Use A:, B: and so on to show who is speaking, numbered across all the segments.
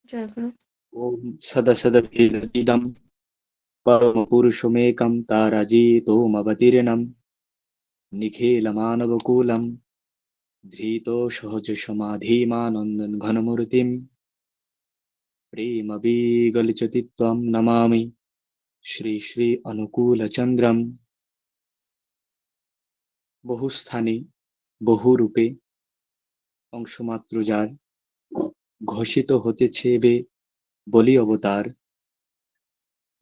A: জয়গুরু।
B: ॐ सदसदभिदं परमपुरुषमेकं ताराजितोमवतीर्णं निखिलमानवकुलं धृतोसहजसमाधिमानन्दं घनमूर्तिं प्रेमविगलितचित्तं नमामि শ্রী শ্রী অনুকূলচন্দ্রম। বহুস্থানে বহুরূপে অংশমাত্র যার, ঘোষিত হতেছে বে বলি অবতার।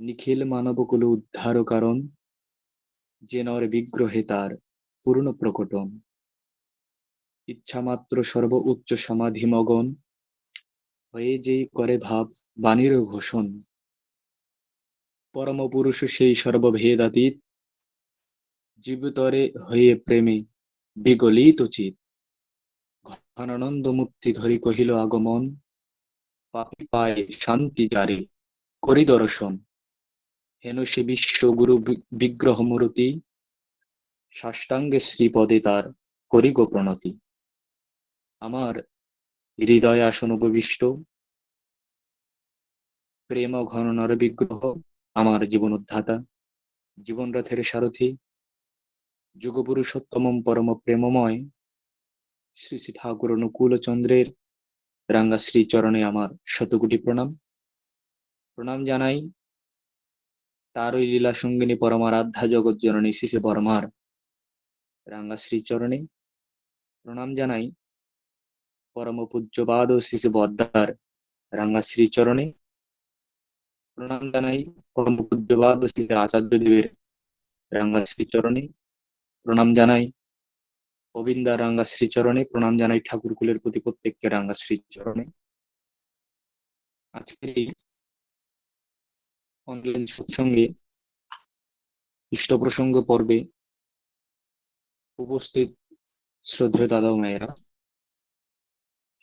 B: নিখিল মানবকুল উদ্ধার কারণ, যে নর বিগ্রহে তার পূর্ণ প্রকটন। ইচ্ছামাত্র সর্ব উচ্চ সমাধি মগন, হয়ে যেই করে ভাব বাণীর ঘোষণ। পরম পুরুষ সেই সর্বভেদাতীত, জীবতরে হয়ে প্রেমে বিগলিত চিত। ঘনানন্দ মুক্তি ধরি কহিল আগমন, পাপী পায় শান্তি যারে করি দর্শন। হেন সে বিশ্বগুরু বিগ্রহ মূরতি, সাষ্টাঙ্গে শ্রীপদে তার করি গো প্রণতি। আমার হৃদয়ে আসন উপবিষ্ট, প্রেম ঘন নর বিগ্রহ আমার জীবন উদ্ধাতা, জীবন রথের সারথি, যুগ পুরুষোত্তমম পরম প্রেমময় শ্রী শ্রী ঠাকুর অনুকূল চন্দ্রের রাঙ্গা শ্রী চরণে আমার শতকোটি প্রণাম। প্রণাম জানাই তার ওই লীলা সঙ্গিনী পরমারাধ্যা জগৎ জননী শ্রী শ্রী বর্মার রাঙ্গা শ্রী চরণে। প্রণাম জানাই পরম পূজ্যপাদ শ্রী শ্রী বদ্দার রাঙ্গা শ্রী চরণে। প্রণাম জানাই পরম পূজ্যপাদ শ্রী শ্রী আচার্য দেবের রাঙ্গা শ্রী চরণে। প্রণাম জানাই গোবিন্দা রাঙ্গা শ্রীচরণে। প্রণাম জানাই ঠাকুর কুলের প্রতি প্রত্যেককে রাঙ্গা শ্রীচরণে। আজকের এই অনলাইন সৎসঙ্গে ইষ্ট প্রসঙ্গ পর্বে উপস্থিত শ্রদ্ধেয় দাদা ও মায়েরা,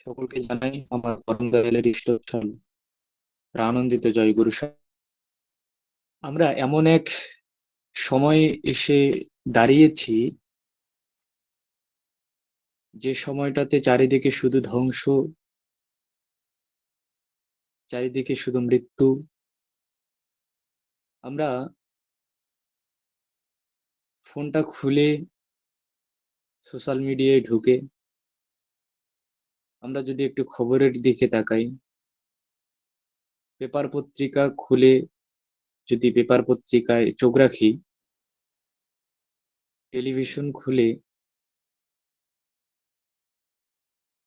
B: সকলকে জানাই আমার পরম দয়ালের ইষ্টস্থল প্রাণন্দিত জয় গুরু সাহেব। আমরা এমন এক সময়ে এসে দাঁড়িয়েছি, যে সময়টাতে চারিদিকে শুধু ধ্বংস, চারিদিকে শুধু মৃত্যু। আমরা ফোনটা খুলে সোশ্যাল মিডিয়ায় ঢুকে আমরা যদি একটু খবরের দিকে তাকাই, পেপার পত্রিকা খুলে যদি পেপার পত্রিকায় চোখ রাখি, টেলিভিশন খুলে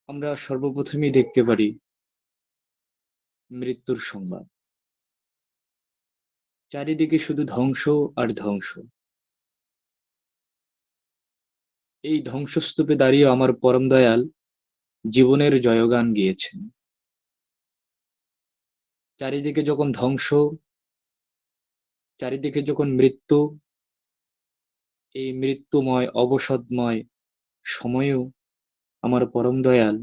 B: আমরা সর্বপ্রথমেই দেখতে পারি মৃত্যুর সংবাদ। চারিদিকে শুধু ধ্বংস আর ধ্বংস। এই ধ্বংসস্তূপে দাঁড়িয়ে আমার পরম দয়াল জীবনের জয়গান গেয়েছেন। চারিদিকে যখন ধ্বংস, চারিদিকে যখন মৃত্যু, এই মৃত্যুময় অবসাদময় সময়েও আমার পরম দয়াল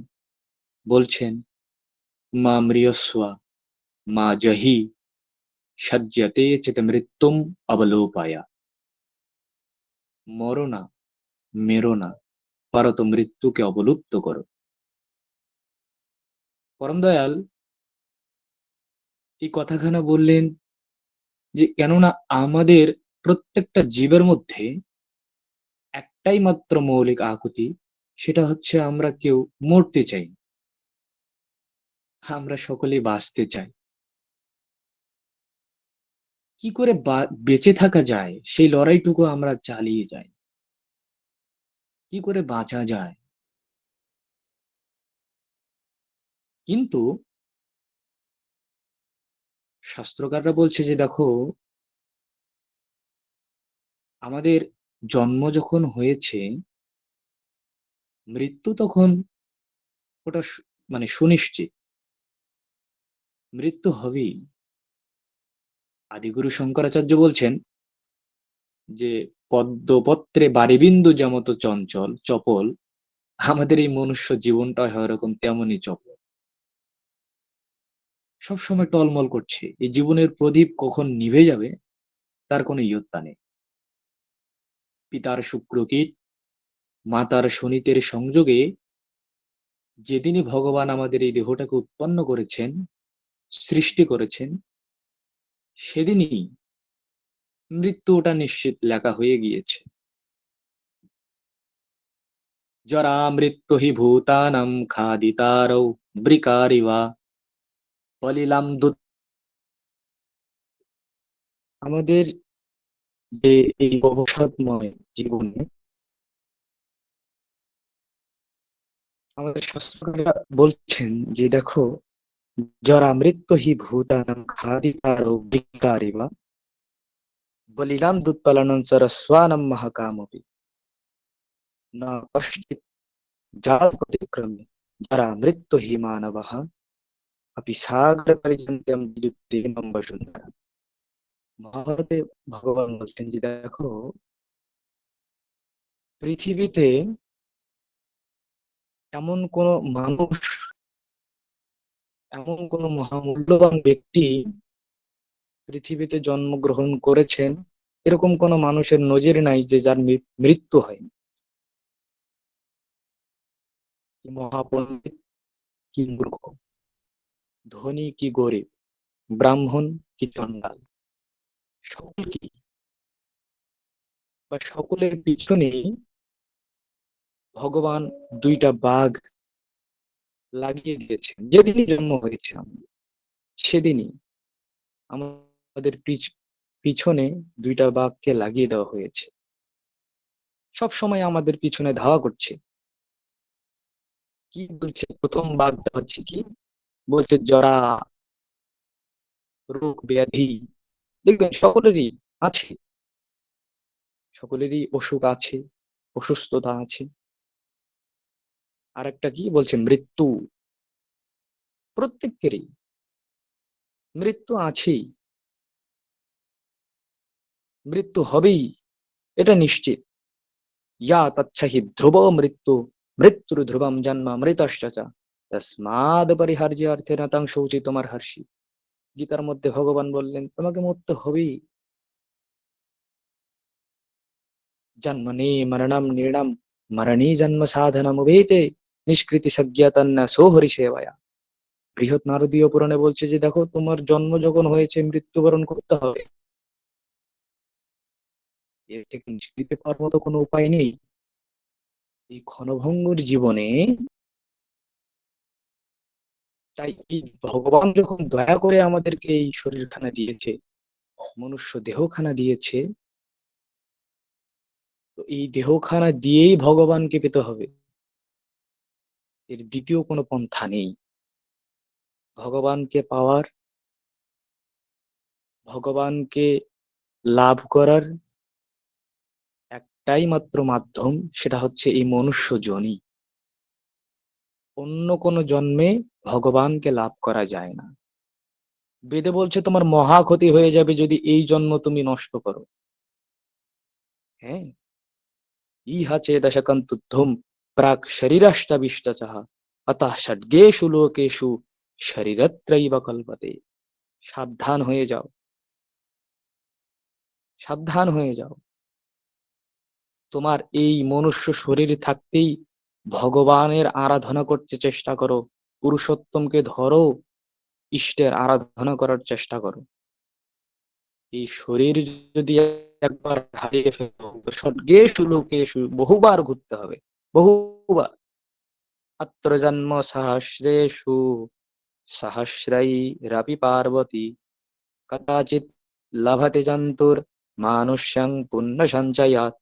B: বলছেন, মা ম্রিয়স্বা মা জহি সজ্জতে চিত মৃত্যুম অবলোপায়া। মরো না, মেরো না, পারো তো মৃত্যুকে অবলুপ্ত করো। পরম দয়াল এই কথাখানা বললেন যে কেননা আমাদের প্রত্যেকটা জীবের মধ্যে একটাই মাত্র মৌলিক আকুতি, সেটা হচ্ছে আমরা কেউ মরতে চাই না। আমরা সকলেই বাঁচতে চাই। কি করে বেঁচে থাকা যায় সেই লড়াইটুকু আমরা চালিয়ে যাই। কি করে বাঁচা যায়। কিন্তু শাস্ত্রকাররা বলছে যে দেখো, আমাদের জন্ম যখন হয়েছে, মৃত্যু তখন ওটা মানে সুনিশ্চিত, মৃত্যু হবেই। আদিগুরু শঙ্করাচার্য বলছেন যে পদ্মপত্রে বারিবিন্দু যেমত চঞ্চল চপল, আমাদের এই মনুষ্য জীবনটা হয় ওরকম তেমনই চপল, সবসময় টলমল করছে। এই জীবনের প্রদীপ কখন নিভে যাবে তার কোনো ইয়ত্তা নেই। পিতার শুক্রকীট, মাতার শনিতের সংযোগে যেদিনই ভগবান আমাদের এই দেহটাকে উৎপন্ন করেছেন, সৃষ্টি করেছেন, সেদিনই মৃত্যুটা নিশ্চিত লেখা হয়ে গিয়েছে। জরা মৃত্যু হি ভূতানাং খাদিতারৌ বৃকারিবা বলিলাম দুধ। আমাদের যে এই অবসাদময় জীবনে আমাদের শাস্ত্রকাররা বলছেন যে দেখো, জরা মৃত্যু হি ভূতানাং খাদিতারৌ বৃকারিবা বলিলাম দুৎপলনং সরস্বানাম মহাকামপি ন কশ্চিৎ জাতপতিক্রমে জরা মৃত্যু হি মানবঃ अपि সাগর পর্যন্তম বিদ্যুৎ বসুন্ধরা। মহাভারতে ভগবান বলছেন যে দেখো, পৃথিবীতে এমন কোন মানুষ, এমন কোন মহামূল্যবান ব্যক্তি পৃথিবীতে জন্মগ্রহণ করেছেন, এরকম কোন মানুষের নজির নাই যে যার মৃত্যু হয়নি। কি মহাপণ্ডিত, কি মূর্খ, ধনী কি গরিব, ব্রাহ্মণ কি চণ্ডাল, সকল বা সকলের পিছনেই ভগবান দুইটা বাঘ লাগিয়ে দিয়েছেন। যেদিনই জন্ম হয়েছে সেদিনই আমাদের পিছনে দুইটা বাঘকে লাগিয়ে দেওয়া হয়েছে। সব সময় আমাদের পিছনে ধাওয়া করছে। কি বলছে? প্রথম বাঘটা হচ্ছে কি বলছে? জরা, রোগ ব্যাধি। দেখবেন সকলেরই আছে, সকলেরই অসুখ আছে, অসুস্থতা আছে। আর একটা কি বলছে? মৃত্যু। প্রত্যেকেরই মৃত্যু আছেই, মৃত্যু হবেই, এটা নিশ্চিত। ইয়া তচ্ছহি ধ্রুব মৃত্যু, মৃত্যুর ধ্রুবম জন্ম মৃতশ্চ চ, তস্মাদ পরিহার্য অর্থে নতাং শৌচি তোমার হর্ষি। গীতার মধ্যে ভগবান বললেন তোমাকে মরতে হবেই। জন্মনি মরণম নির্ণম মরণী জন্ম সাধনম উভেতে নিষ্কৃতি সজ্ঞাতন্ন সোহরি সেবায়া। বৃহৎ নারদীয় পুরাণে বলছে যে দেখো, তোমার জন্ম যখন হয়েছে মৃত্যুবরণ করতে হবে, এর থেকে নিষ্কৃতি পাওয়ার মতো কোনো উপায় নেই। এই ক্ষণভঙ্গুর জীবনে তাই এই ভগবান যখন দয়া করে আমাদেরকে এই শরীরখানা দিয়েছে, মনুষ্য দেহখানা দিয়েছে, তো এই দেহখানা দিয়েই ভগবানকে পেতে হবে। এর দ্বিতীয় কোনো পন্থা নেই। ভগবানকে পাওয়ার, ভগবানকে লাভ করার একটাই মাত্র মাধ্যম, সেটা হচ্ছে এই মনুষ্য জনি। অন্য কোনো জন্মে ভগবানকে লাভ করা যায় না। বেদে বলছে তোমার মহা ক্ষতি হয়ে যাবে যদি এই জন্ম তুমি নষ্ট করো। হ্যাঁ, ইহা চেদশকং তুদ্ধম প্রাক শরীরাষ্টাবিষ্টচঃ অতঃ ষড্গেষু লোকেষু শরীরত্রৈব কল্পতে। সাবধান হয়ে যাও, সাবধান হয়ে যাও। তোমার এই মনুষ্য শরীর থাকতেই ভগবানের আরাধনা করতে চেষ্টা করো, পুরুষোত্তমকে ধরো, ইষ্টের আরাধনা করার চেষ্টা করো। এই শরীর যদি একবার হারিয়ে ফেলো তো ষড্গেষু লোকেষু বহুবার ঘুরতে হবে, বহুবার। अत्र जन्म सहस्रेषु सहस्रैरपि पार्वती कदाचित् लभते जन्तुर्मानुष्यं पुण्यसञ्चयात्।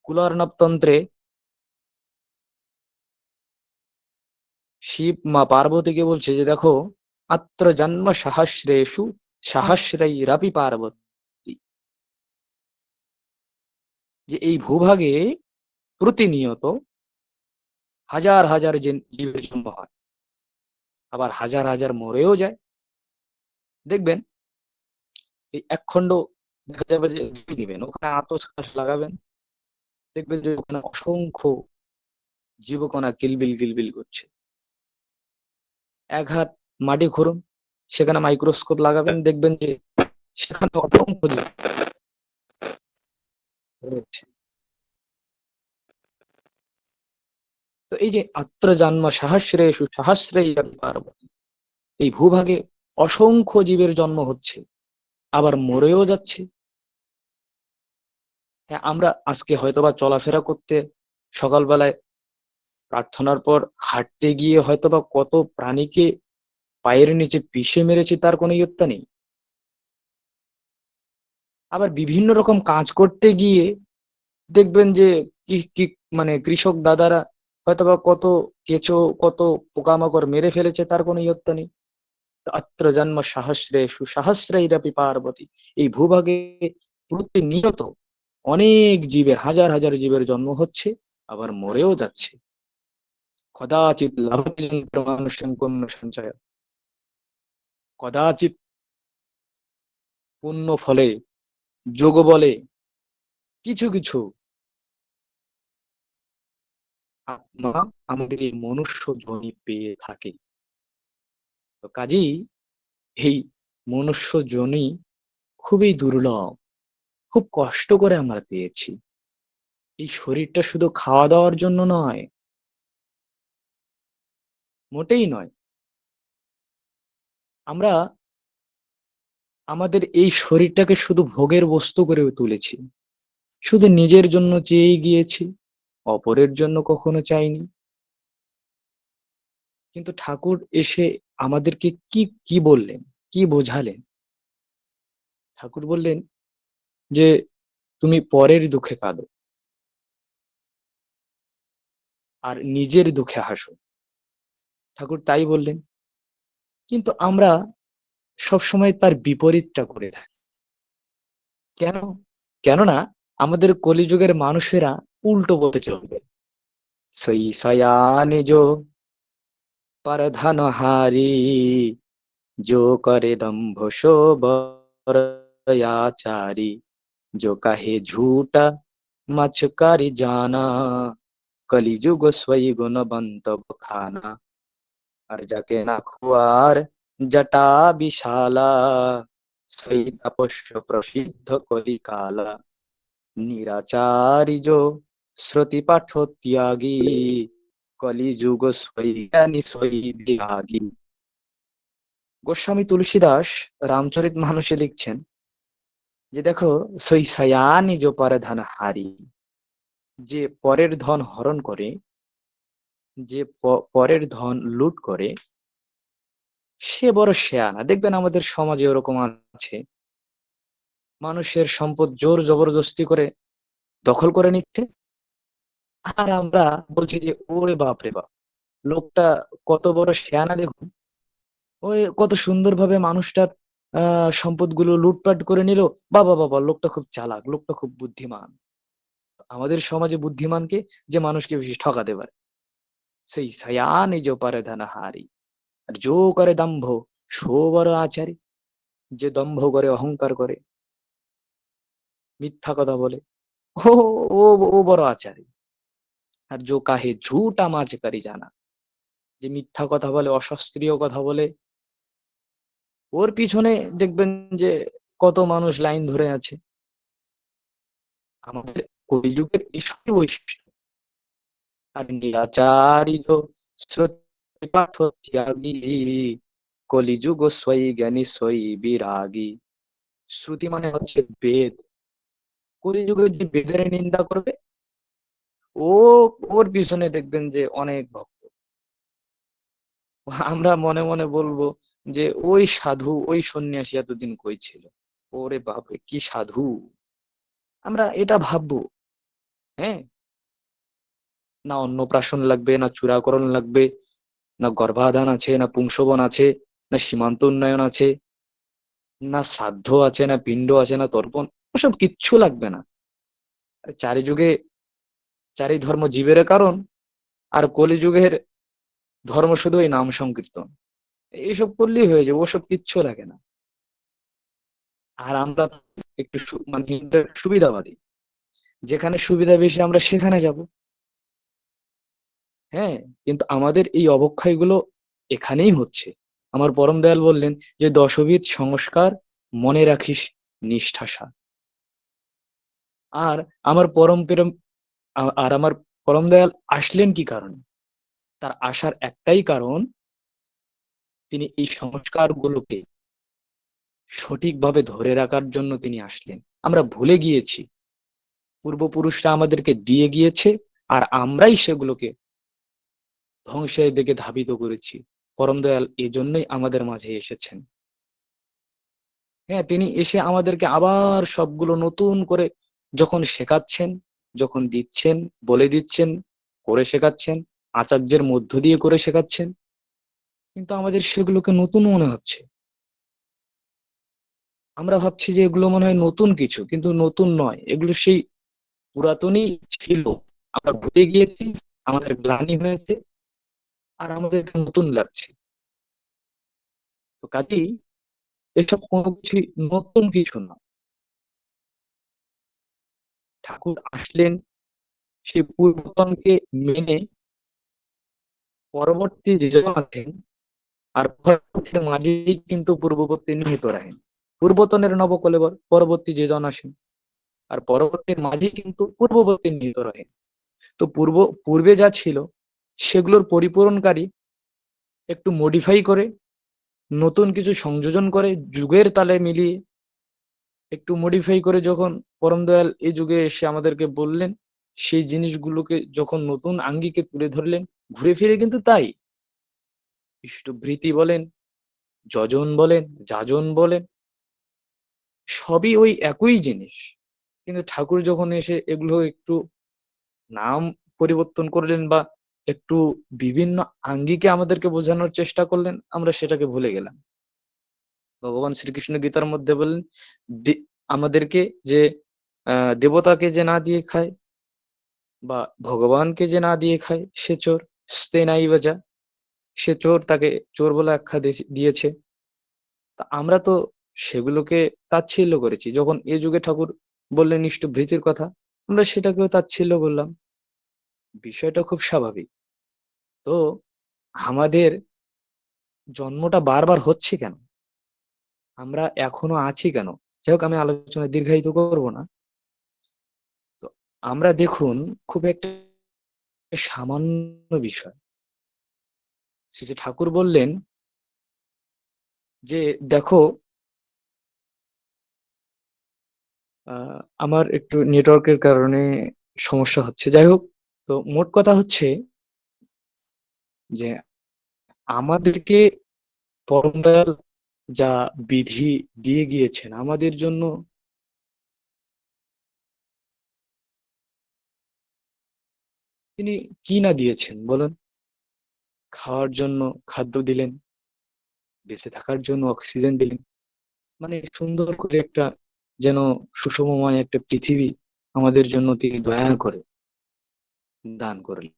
B: কুলার্ণব তন্ত্রে শিব মা পার্বতীকে বলছে যে দেখো, আত্র জন্ম সহস্রেষু সহস্রৈরপি পার্বতী, যে এই ভূভাগে প্রতিনিয়ত হাজার হাজার জীবের জন্ম হয়, আবার হাজার হাজার মরেও যায়। দেখবেন এই একখণ্ড দেখা যাবে যে নিবেন, ওখানে আতস কাশ লাগাবেন, দেখবেন যে ওখানে অসংখ্য জীবকণা কিলবিল কিলবিল করছে। এক হাত মাটি খুঁড়ুন, সেখানে মাইক্রোস্কোপ লাগাবেন, দেখবেন যে সেখানে অসংখ্য জীব রয়েছে। তো এই যে আত্র জন্ম সহস্রেষু সহস্রৈরপি পার্বতী, এই ভূভাগে অসংখ্য জীবের জন্ম হচ্ছে, আবার মরেও যাচ্ছে। হ্যাঁ, আমরা আজকে হয়তোবা চলাফেরা করতে সকালবেলায় প্রার্থনার পর হাঁটতে গিয়ে হয়তোবা কত প্রাণীকে পায়ের নিচে পিষে মেরেছি, তার কোনো ইয়ত্তা নেই। আবার বিভিন্ন রকম কাজ করতে গিয়ে দেখবেন যে কি কি মানে কৃষক দাদারা হয়তোবা কত কেঁচো, কত পোকামাকড় মেরে ফেলেছে, তার কোনো ইয়ত্তা নেই। অত্র জন্ম সহস্রেষু সহস্রৈরপি পার্বতী। এই ভূভাগে প্রতিনিয়ত অনেক জীবের, হাজার হাজার জীবের জন্ম হচ্ছে, আবার মরেও যাচ্ছে। কদাচিৎ লভতে মানুষের পুণ্য সঞ্চয়। কদাচিৎ পুণ্য ফলে, যোগ বলে কিছু কিছু আত্মা আমাদের এই মনুষ্য জনি পেয়ে থাকে। তো কাজেই এই মনুষ্য জনি খুবই দুর্লভ, খুব কষ্ট করে আমরা পেয়েছি। এই শরীরটা শুধু খাওয়া দাওয়ার জন্য নয়, মোটেই নয়। আমরা আমাদের এই শরীরটাকে শুধু ভোগের বস্তু করে তুলেছি, শুধু নিজের জন্য চেয়েই গিয়েছি, অপরের জন্য কখনো চাইনি। কিন্তু ঠাকুর এসে আমাদেরকে কি কি বললেন, কি বোঝালেন? ঠাকুর বললেন যে তুমি পরের দুঃখে কাঁদো আর নিজের দুঃখে হাসো। ঠাকুর তাই বললেন। কিন্তু আমরা সবসময় তার বিপরীতটা করে থাকি। কেন? কেননা আমাদের কলিযুগের মানুষেরা উল্টো বলতে চলবে। সই সয়ানে যো পরধনহারি, जो करे दंभ शोभरयाचारी, जो कहे झूठा मचकारी जाना, कलिजुग स्वई गुणवंत बखाना। আর যাকে না খুয়ার জটা বিশালা, সেই তপস্য প্রসিদ্ধ কলিকালা। নিরাচারি जो শ্রুতি পাঠ ত্যাগী, কলিযুগ সই জ্ঞানী সই বিরাগী। গোস্বামী তুলসীদাস রামচরিত মানুষে লিখছেন যে দেখো, সই সয়ানি जो পরধন হারি, যে পরের ধন হরণ করে, যে পরের ধন লুট করে, সে বড় শেয়ানা। দেখবেন আমাদের সমাজে ওরকম আছে, মানুষের সম্পদ জোর জবরদস্তি করে দখল করে নিচ্ছে, আর আমরা বলছি যে ওরে বাপ রে বাপ, লোকটা কত বড় শেয়ানা দেখুন, ওই কত সুন্দরভাবে মানুষটার সম্পদগুলো লুটপাট করে নিল। বাবা বাবা, লোকটা খুব চালাক, লোকটা খুব বুদ্ধিমান। আমাদের সমাজে বুদ্ধিমানকে, যে মানুষকে বেশি ঠকাতে পারে। সেই সায়ানে যে পারে হারি, আর জো করে দম্ভ সো বড় আচারী, যে দম্ভ করে, অহংকার করে, মিথ্যা কথা বলে, ও ও ও বড় আচারী। আর জো কাহে ঝুটা মাছ কারি জানা, যে মিথ্যা কথা বলে, অশাস্ত্রীয় কথা বলে, ওর পিছনে দেখবেন যে কত মানুষ লাইন ধরে আছে। আমাদের কলিযুগের এসবই বৈশিষ্ট্য। আর নিরাচারী শ্রুতি পাঠ ত্যাগী, কলিযুগ সই জ্ঞানী সই বিরাগী। শ্রুতি মানে হচ্ছে বেদ। কলিযুগে যে বেদের নিন্দা করবে, ও ওর পিছনে দেখবেন যে অনেক ভক্ত। আমরা মনে মনে বলবো যে ওই সাধু, ওই সন্ন্যাসী এতদিন কই ছিল, ওরে বাপরে কি সাধু, আমরা এটা ভাববো। হ্যাঁ, না অন্নপ্রাশন লাগবে, না চূড়াকরণ লাগবে, না গর্ভাধান আছে, না পুংসবন আছে, না সীমান্ত উন্নয়ন আছে, না শ্রাদ্ধ আছে, না পিণ্ড আছে, না তর্পণ, ওসব কিচ্ছু লাগবে না। চারি যুগে চারি ধর্ম জীবের কারণ, আর কলিযুগের ধর্ম শুধু এই নাম সংকীর্তন। এইসব করলেই হয়ে যাবে, ওসব কিচ্ছু লাগে না। আর আমরা একটু মানে সুবিধাবাদী, যেখানে সুবিধা বেশি আমরা সেখানে যাব। হ্যাঁ, কিন্তু আমাদের এই অবক্ষয়গুলো এখানেই হচ্ছে। আমার পরম দয়াল বললেন যে দশবিধ সংস্কার মনে রাখিস নিষ্ঠাসা। আর আমার পরম প্রেম, আর আমার পরম দয়াল আসলেন কি কারণে? তার আসার একটাই কারণ, তিনি এই সংস্কারগুলোকে সঠিকভাবে ধরে রাখার জন্য তিনি আসলেন। আমরা ভুলে গিয়েছি, পূর্বপুরুষরা আমাদেরকে দিয়ে গিয়েছে, আর আমরাই সেগুলোকে ধ্বংসের দিকে ধাবিত করেছি। পরম দয়াল এজন্যই আমাদের মাঝে এসেছেন। হ্যাঁ, তিনি এসে আমাদেরকে আবার সবগুলো নতুন করে যখন শেখাচ্ছেন, যখন দিচ্ছেন, বলে দিচ্ছেন, করে শেখাচ্ছেন, আচার্যের মধ্য দিয়ে করে শেখাচ্ছেন, কিন্তু আমাদের সেগুলোকে নতুন মনে হচ্ছে। আমরা ভাবছি যে এগুলো মনে হয় নতুন কিছু, কিন্তু নতুন নয়, এগুলো সেই পুরাতনই ছিল। আমরা ভুলে গিয়েছি, আমাদের গ্লানি হয়েছে, আর আমাদেরকে নতুন লাগছে। তো কাজেই এসব কোনো কিছু নতুন কিছু না। ঠাকুর আসলেন সেই পূর্বতনকে মেনে, পরবর্তী যেজন আছেন, আর পরবর্তীর মাঝেই কিন্তু পূর্ববর্তী নিহিত রাখেন। পূর্বতনের নবকলেবর, পরবর্তী যেজন আসেন, আর পরবর্তীর মাঝেই কিন্তু পূর্ববর্তী নিহিত রাখেন। তো পূর্বে যা ছিল সেগুলোর পরিপূরণকারী একটু মডিফাই করে, নতুন কিছু সংযোজন করে, যুগের তালে মিলিয়ে একটু মডিফাই করে যখন পরম দয়াল এই যুগে এসে আমাদেরকে বললেন, সেই জিনিসগুলোকে যখন নতুন আঙ্গিকে তুলে ধরলেন, ঘুরে ফিরে কিন্তু তাই। ইষ্টভৃতি বলেন, যজন বলেন, যাজন বলেন, সবই ওই একই জিনিস। কিন্তু ঠাকুর যখন এসে এগুলো একটু নাম পরিবর্তন করলেন, বা একটু বিভিন্ন আঙ্গিকে আমাদেরকে বোঝানোর চেষ্টা করলেন, আমরা সেটাকে ভুলে গেলাম। ভগবান শ্রীকৃষ্ণ গীতার মধ্যে বললেন, আমাদেরকে যে দেবতাকে যে না দিয়ে খায়, বা ভগবানকে যে না দিয়ে খায়, সে চোর। স্তে নাই বাজা, সে চোর, তাকে চোর বলে আখ্যা দিয়েছে। তা আমরা তো সেগুলোকে তাচ্ছিল্য করেছি। যখন এ যুগে ঠাকুর বললেন ইষ্টভৃতির কথা, আমরা সেটাকেও তাচ্ছিল্য করলাম। বিষয়টা খুব স্বাভাবিক। তো আমাদের জন্মটা বারবার হচ্ছে কেন, আমরা এখনো আছি কেন? যাই হোক, আমি আলোচনা দীর্ঘায়িত করব না। তো আমরা দেখুন, খুব একটা সামান্য বিষয়, শ্রী শ্রী ঠাকুর বললেন যে দেখো, আমার একটু নেটওয়ার্কের কারণে সমস্যা হচ্ছে। যাই হোক, তো মোট কথা হচ্ছে যে আমাদেরকে পরম দয়াল যা বিধি দিয়ে গিয়েছেন আমাদের জন্য, তিনি কি না দিয়েছেন বলেন? খাওয়ার জন্য খাদ্য দিলেন, বেঁচে থাকার জন্য অক্সিজেন দিলেন, মানে সুন্দর করে একটা যেন সুষমময় একটা পৃথিবী আমাদের জন্য তিনি দয়া করে দান করলেন।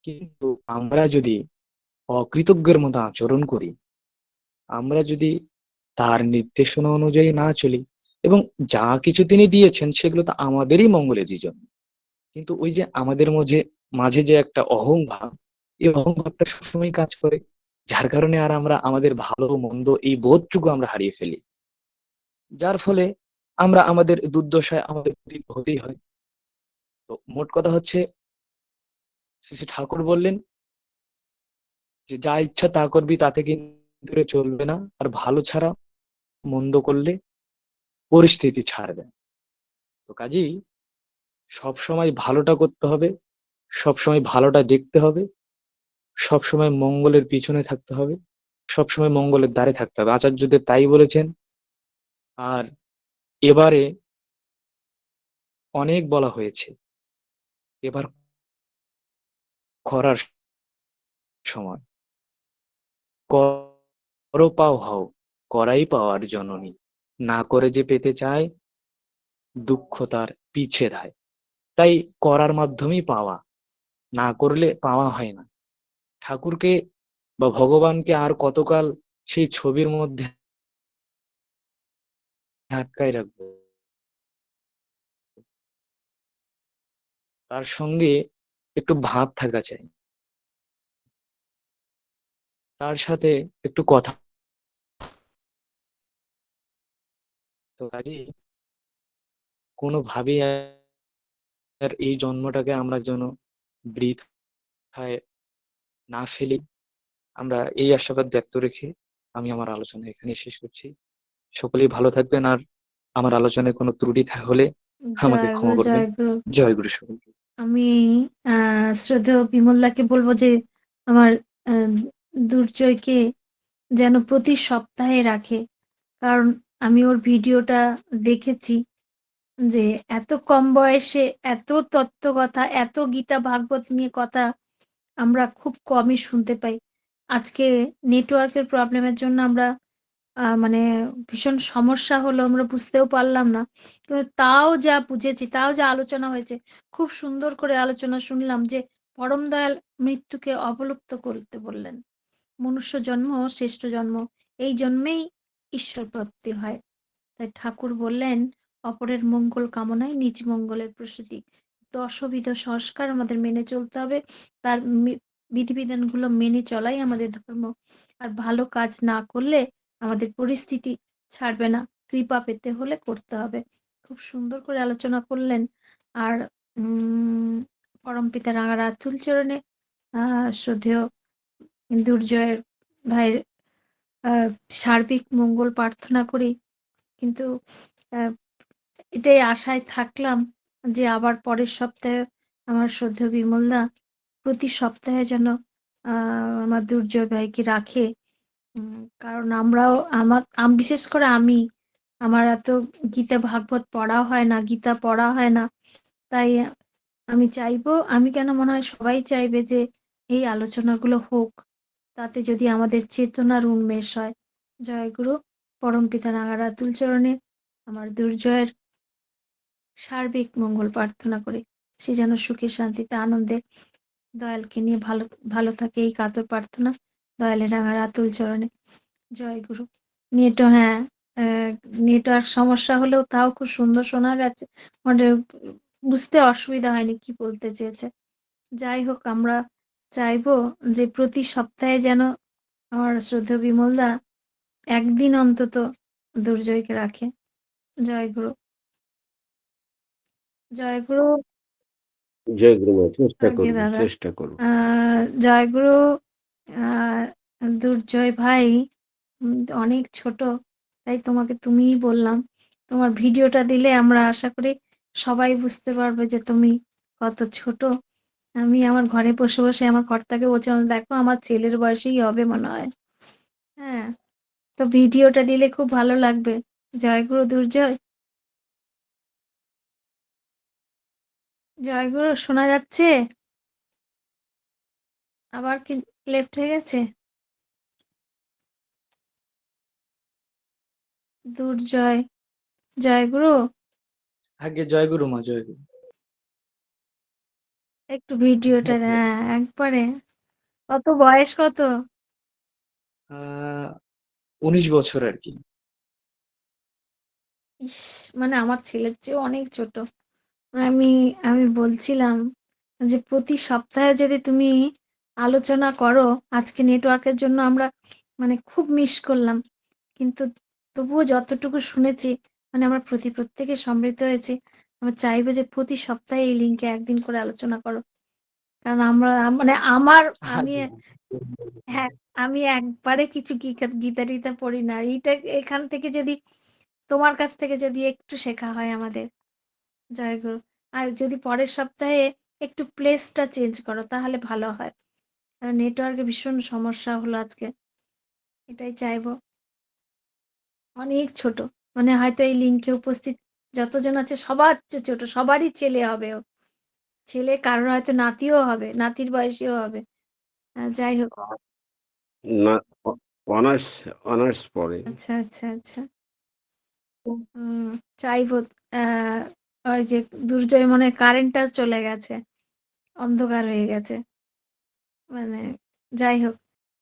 B: কিন্তু আমরা যদি অকৃতজ্ঞের মতো আচরণ করি, আমরা যদি তার নির্দেশনা অনুযায়ী না চলি, এবং যা কিছু তিনি দিয়েছেন সেগুলো তো আমাদেরই মঙ্গলের জন্য, কিন্তু ওই যে আমাদের মাঝে মাঝে যে একটা অহংভাব, এই অহংভাবটা সবসময় কাজ করে, যার কারণে আর আমরা আমাদের ভালো মন্দ এই বোধটুকু আমরা হারিয়ে ফেলি, যার ফলে আমরা আমাদের দুর্দশায় আমাদের পতিত হতেই হয়। তো মোট কথা হচ্ছে, শ্রী শ্রী ঠাকুর বললেন যে যা ইচ্ছা তা করবি, তাতে কিন্তু চলবে না, আর ভালো ছাড়া মন্দ করলে পরিস্থিতি ছাড়বে। তো কাজেই সব সময় ভালোটা করতে হবে, সব সময় ভালোটা দেখতে হবে, সব সময় মঙ্গলের পিছনে থাকতে হবে, সব সময় মঙ্গলের দ্বারে থাকতে হবে। আচার্যদেব তাই বলেছেন। আর এবারে অনেক বলা হয়েছে, এবার করার সময়। করো পাও হও, করাই পাওয়ার জননী, না করে যে পেতে চায়, দুঃখ তার পিছে ধায়। তাই করার মাধ্যমেই পাওয়া, না করলে পাওয়া হয় না। ঠাকুরকে বা ভগবানকে আর কতকাল সেই ছবির মধ্যে আটকায় রাখবো? তার সঙ্গে একটু ভাব থাকা চাই, তার সাথে একটু কথা। তো কাজেই কোনোভাবেই আর এই জন্মটাকে আমরা যেন বৃথায় না ফেলি, আমরা এই আশাবাদ ব্যক্ত রেখে আমি আমার আলোচনা এখানে শেষ করছি। সকলেই ভালো থাকবেন, আর আমার আলোচনায় কোনো ত্রুটি হলে আমাকে
A: জয়
B: ক্ষমা
A: গুরু,
B: করবেন।
A: জয় গুরু।
B: জয় গুরু সকলকে।
A: আমি শ্রদ্ধেয় বিমলদাকে বলবো যে আমার আহ, দুর্জয়কে যেন প্রতি সপ্তাহে রাখে, কারণ আমি ওর ভিডিওটা দেখেছি যে এত কম বয়সে এত তত্ত্ব কথা, এত গীতা ভাগবত নিয়ে কথা আমরা খুব কমই শুনতে পাই। আজকে নেটওয়ার্কের প্রবলেমের জন্য আমরা মানে ভীষণ সমস্যা হলো, আমরা বুঝতেও পারলাম না, কিন্তু তাও যা বুঝেছি, তাও যা আলোচনা হয়েছে, খুব সুন্দর করে আলোচনা শুনলাম যে পরম দয়াল মৃত্যুকে অবলুপ্ত করতে বললেন। মনুষ্য জন্ম শ্রেষ্ঠ জন্ম, এই জন্মেই ঈশ্বর প্রাপ্তি হয়। তাই ঠাকুর বললেন অপরের মঙ্গল কামনায় নিজ মঙ্গলের প্রস্তুতি। দশবিধ সংস্কার আমাদের মেনে চলতে হবে, তার বিধিবিধানগুলো মেনে চলাই আমাদের ধর্ম। আর ভালো কাজ না করলে আমাদের পরিস্থিতি ছাড়বে না, কৃপা পেতে হলে করতে হবে। খুব সুন্দর করে আলোচনা করলেন। আর পরমপিতা রাঙা রাতুল চরণে শ্রদ্ধেয় দুর্জয়ের ভাইয়ের আহ, সার্বিক মঙ্গল প্রার্থনা করি। কিন্তু আহ, এটাই আশায় থাকলাম যে আবার পরের সপ্তাহে আমার শ্রদ্ধেয় বিমলদা প্রতি সপ্তাহে যেন আমার দুর্জয় ভাইকে রাখে। কারণ আমরাও বিশেষ করে আমার এত গীতা ভাগবত পড়া হয় না, গীতা পড়া হয় না। তাই আমি চাইবো, আমি কেন মনে হয় সবাই চাইবে যে এই আলোচনাগুলো হোক, তাতে যদি আমাদের চেতনার উন্মেষ হয়। জয় গুরু। পরমপিতা রাঙা রাতুল চরণে আমার দুর্জয়ের সার্বিক মঙ্গল প্রার্থনা করি। সে যেন সুখে শান্তিতে আনন্দে দয়ালকে নিয়ে ভালো ভালো থাকে, এই কাতর প্রার্থনা দয়ালের রাঙা রাতুল চরণে। জয় গুরু। হ্যাঁ, নেটওয়ার্ক সমস্যা হলেও তাও খুব সুন্দর শোনা গেছে, মানে বুঝতে অসুবিধা হয়নি কি বলতে চেয়েছে। যাই হোক, আমরা চাইবো যে প্রতি সপ্তাহে যেন আমার শ্রদ্ধেয় বিমলদা একদিন অন্তত দুর্জয়কে রাখে। জয় গুরু। জয় গুরু।
C: জয় গুরুমা, চেষ্টা
A: আগে
C: করবো,
A: দাদা।
C: চেষ্টা করবো।
A: জয় গুরু। আহ, দুর্জয় ভাই অনেক ছোট, তাই তোমাকে তুমিই বললাম। তোমার ভিডিওটা দিলে আমরা আশা করি সবাই বুঝতে পারবে যে তুমি কত ছোট। আমি আমার ঘরে বসে বসে আমার কর্তাকে বলছিলাম, দেখো আমার ছেলের বয়সেই হবে মনে হয়। হ্যাঁ, তো ভিডিওটা দিলে খুব ভালো লাগবে। জয় গুরু দুর্জয়। জয় গুরু, শোনা যাচ্ছে? আবার কি লেফট হয়ে গেছে? দুর্জয়। জয় গুরু।
B: আগে জয় গুরু মা, জয় গুরু।
A: একটু ভিডিওটা, হ্যাঁ একবারে। কত বয়স কত?
B: 19 বছর আর কি।
A: ইস, মানে আমার ছেলের চেয়ে অনেক ছোট। আমি আমি বলছিলাম যে প্রতি সপ্তাহে যদি তুমি আলোচনা করো, আজকে নেটওয়ার্কের জন্য আমরা মানে খুব মিস করলাম, কিন্তু তবুও যতটুকু শুনেছি, মানে আমরা প্রত্যেকে সমৃদ্ধ হয়েছি। আমরা চাইবো যে প্রতি সপ্তাহে এই লিঙ্কে একদিন করে আলোচনা করো, কারণ আমরা মানে আমি
B: আগে
A: হ্যাঁ, আমি একবারে কিছু গীতা টিতা পড়ি না। এইটা এখান থেকে যদি তোমার কাছ থেকে যদি একটু শেখা হয় আমাদের। জয় গুরু। আর যদি পরের সপ্তাহে একটু প্লেসটা চেঞ্জ করো তাহলে ভালো হয়, কারণ নেটওয়ার্কে ভীষণ সমস্যা হলো আজকে। এটাই চাইবো। অনেক ছোট, মানে হয়তো এই লিঙ্কে উপস্থিত যতজন আছে সবার চেয়ে ছোট, সবারই ছেলে হবে ও। ছেলে কারোর হয়তো নাতিও হবে, নাতির বয়সীও হবে। যাই হোক।
C: না, অনার্স অনার্স পড়ে।
A: আচ্ছা আচ্ছা আচ্ছা। হুম, চাইবো। আহ ওই যে দুর্জয় মনে হয় কারেন্টটা চলে গেছে, অন্ধকার হয়ে গেছে, মানে যাই হোক।